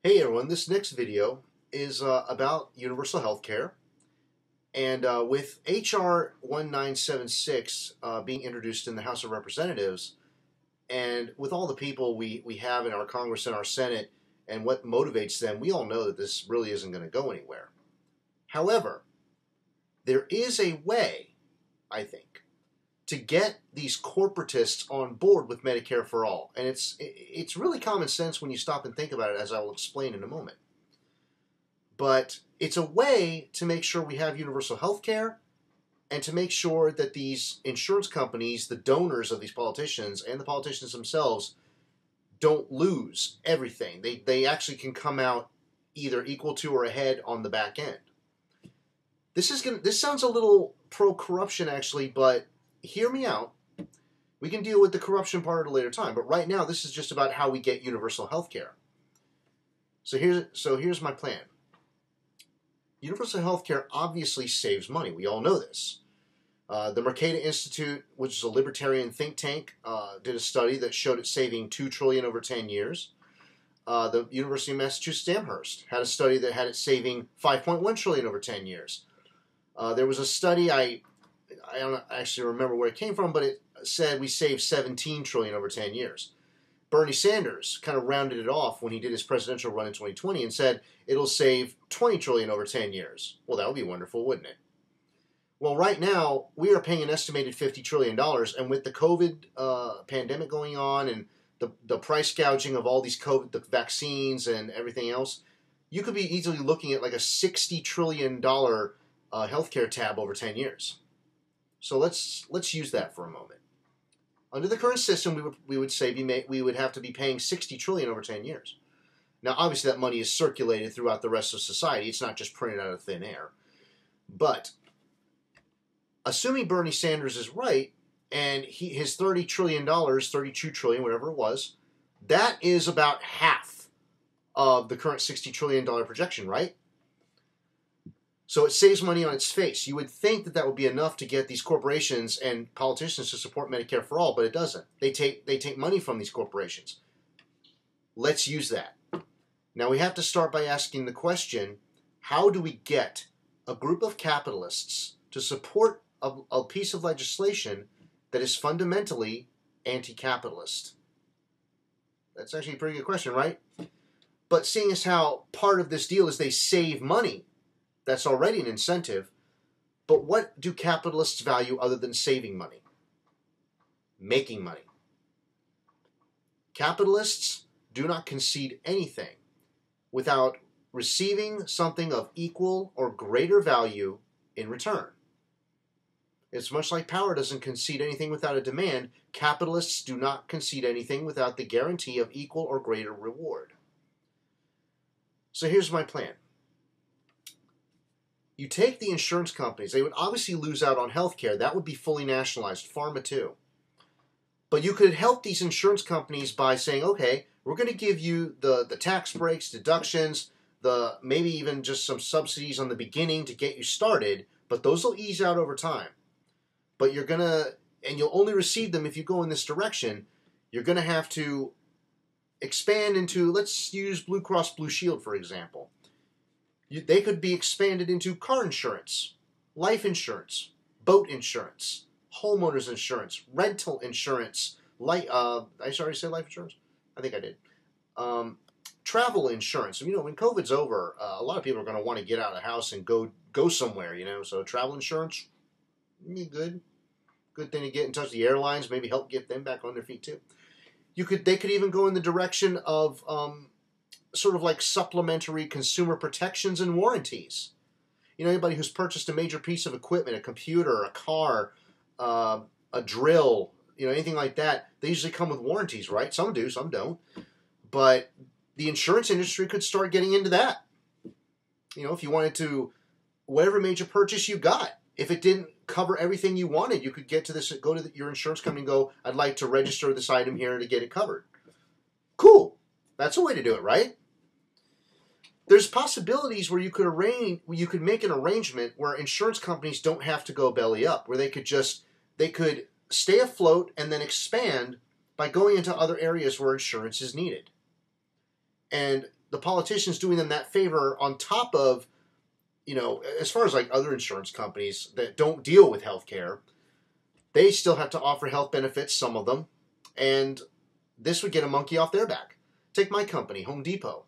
Hey everyone, this next video is about universal health care. And with H.R. 1976 being introduced in the House of Representatives, and with all the people we have in our Congress and our Senate and what motivates them, we all know that this really isn't going to go anywhere. However, there is a way, I think, to get these corporatists on board with Medicare for All. And it's really common sense when you stop and think about it, as I will explain in a moment. But it's a way to make sure we have universal health care and to make sure that these insurance companies, the donors of these politicians, and the politicians themselves don't lose everything. They actually can come out either equal to or ahead on the back end. This sounds a little pro-corruption actually, but hear me out. We can deal with the corruption part at a later time, but right now this is just about how we get universal health care. So here's my plan. Universal health care obviously saves money. We all know this. The Mercator Institute, which is a libertarian think tank, did a study that showed it saving $2 trillion over 10 years. The University of Massachusetts Amherst had a study that had it saving $5.1 trillion over 10 years. There was a study, I don't actually remember where it came from, but it said we saved $17 trillion over 10 years. Bernie Sanders kind of rounded it off when he did his presidential run in 2020 and said it'll save $20 trillion over 10 years. Well, that would be wonderful, wouldn't it? Well, right now, we are paying an estimated $50 trillion, and with the COVID pandemic going on and the price gouging of all these the vaccines and everything else, you could be easily looking at like a $60 trillion healthcare tab over 10 years. So let's use that for a moment. Under the current system, we would have to be paying $60 trillion over 10 years. Now, obviously, that money is circulated throughout the rest of society. It's not just printed out of thin air. But assuming Bernie Sanders is right, and his $30 trillion, $32 trillion, whatever it was, that is about half of the current $60 trillion projection, right? So it saves money on its face. You would think that that would be enough to get these corporations and politicians to support Medicare for All, but it doesn't. They take money from these corporations. Let's use that. Now we have to start by asking the question, how do we get a group of capitalists to support a piece of legislation that is fundamentally anti-capitalist? That's actually a pretty good question, right? But seeing as how part of this deal is they save money, that's already an incentive. But what do capitalists value other than saving money? Making money. Capitalists do not concede anything without receiving something of equal or greater value in return. It's much like power doesn't concede anything without a demand. Capitalists do not concede anything without the guarantee of equal or greater reward. So here's my plan. You take the insurance companies. They would obviously lose out on health care. That would be fully nationalized. Pharma too. But you could help these insurance companies by saying, okay, we're going to give you the tax breaks, deductions, maybe even just some subsidies on the beginning to get you started, but those will ease out over time. But and you'll only receive them if you go in this direction. You're going to have to expand into, let's use Blue Cross Blue Shield, for example. They could be expanded into car insurance, life insurance, boat insurance, homeowners insurance, rental insurance. I already said life insurance? I think I did. Travel insurance. You know, when COVID's over, a lot of people are going to want to get out of the house and go somewhere. You know, so travel insurance, good thing to get in touch with the airlines. Maybe help get them back on their feet too. They could even go in the direction of sort of like supplementary consumer protections and warranties. You know, anybody who's purchased a major piece of equipment, a computer, a car, a drill, you know, anything like that, they usually come with warranties, right? Some do, some don't. But the insurance industry could start getting into that. You know, if you wanted to, whatever major purchase you got, if it didn't cover everything you wanted, you could go to your insurance company and go, I'd like to register this item here to get it covered. Cool. That's a way to do it, right? There's possibilities where you could make an arrangement where insurance companies don't have to go belly up, where they could stay afloat and then expand by going into other areas where insurance is needed. And the politicians doing them that favor on top of, as far as like other insurance companies that don't deal with healthcare, they still have to offer health benefits, some of them, and this would get a monkey off their back. Take my company, Home Depot.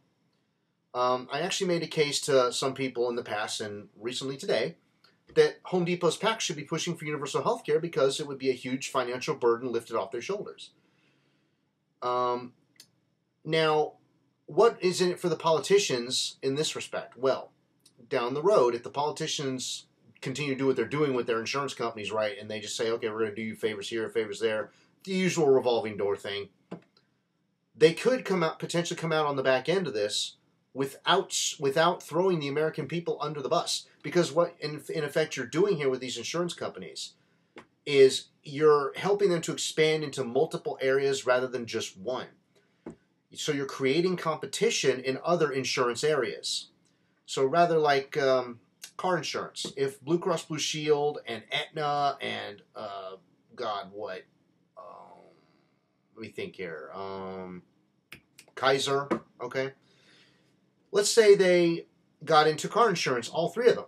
I actually made a case to some people in the past and recently today that Home Depot's PAC should be pushing for universal health care because it would be a huge financial burden lifted off their shoulders. Now, what is in it for the politicians in this respect? Well, down the road, if the politicians continue to do what they're doing with their insurance companies, right, and they just say, okay, we're going to do you favors here, favors there, the usual revolving door thing, they could potentially come out on the back end of this without throwing the American people under the bus. Because what, in effect, you're doing here with these insurance companies is you're helping them to expand into multiple areas rather than just one. So you're creating competition in other insurance areas. So rather like car insurance, if Blue Cross Blue Shield and Aetna and, let me think here, Kaiser, okay? Let's say they got into car insurance, all three of them.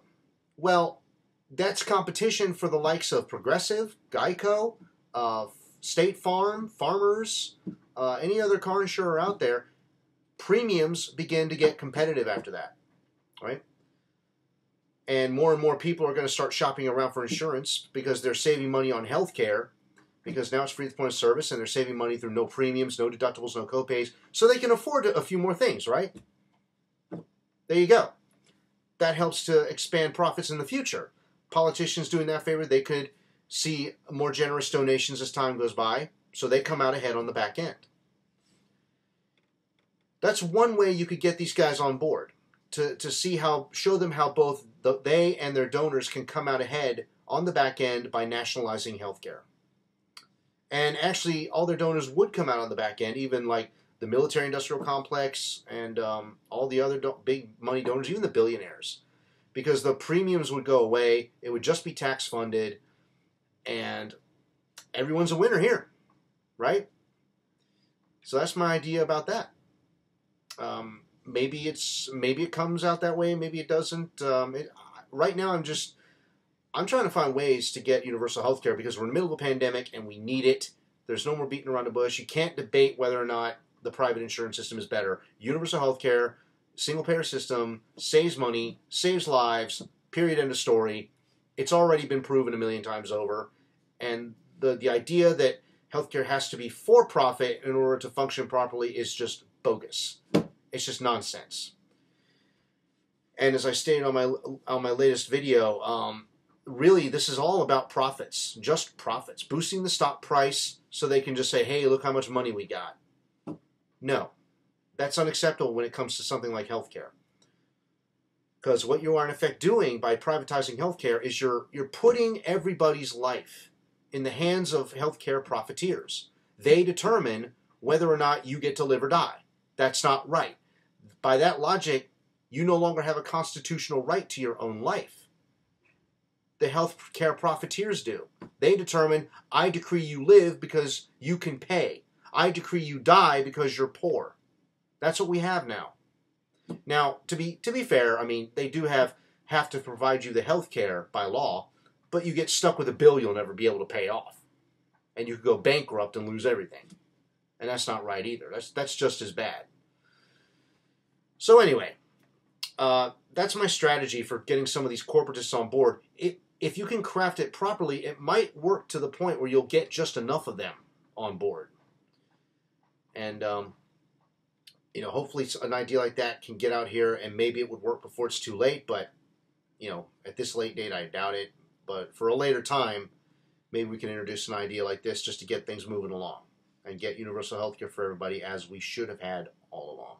Well, that's competition for the likes of Progressive, Geico, State Farm, Farmers, any other car insurer out there. Premiums begin to get competitive after that, right? And more people are going to start shopping around for insurance because they're saving money on health care, because now it's free at the point of service, and they're saving money through no premiums, no deductibles, no copays, so they can afford a few more things, right? There you go. That helps to expand profits in the future. Politicians doing that favor, they could see more generous donations as time goes by, so they come out ahead on the back end. That's one way you could get these guys on board, to show them how both they and their donors can come out ahead on the back end by nationalizing healthcare. And actually, all their donors would come out on the back end, even like the military-industrial complex and all the other big money donors, even the billionaires, because the premiums would go away. It would just be tax-funded, and everyone's a winner here, right? So that's my idea about that. Maybe it comes out that way, maybe it doesn't. Right now, I'm trying to find ways to get universal health care because we're in the middle of a pandemic and we need it. There's no more beating around the bush. You can't debate whether or not the private insurance system is better. Universal health care, single-payer system, saves money, saves lives, period, end of story. It's already been proven a million times over. And the idea that healthcare has to be for-profit in order to function properly is just bogus. It's just nonsense. And as I stated on my latest video, really this is all about profits, just profits, boosting the stock price so they can just say, hey, look how much money we got. No, that's unacceptable when it comes to something like healthcare. Because what you are in effect doing by privatizing healthcare is you're putting everybody's life in the hands of healthcare profiteers. They determine whether or not you get to live or die. That's not right. By that logic, you no longer have a constitutional right to your own life. The healthcare profiteers do. They determine, I decree you live because you can pay. I decree you die because you're poor. That's what we have now. Now, to be fair, I mean, they do have to provide you the health care by law, but you get stuck with a bill you'll never be able to pay off. And you could go bankrupt and lose everything. And that's not right either. That's just as bad. So anyway, that's my strategy for getting some of these corporatists on board. If you can craft it properly, it might work to the point where you'll get just enough of them on board. And, hopefully an idea like that can get out here, and maybe it would work before it's too late, but, at this late date, I doubt it. But for a later time, maybe we can introduce an idea like this just to get things moving along and get universal health care for everybody as we should have had all along.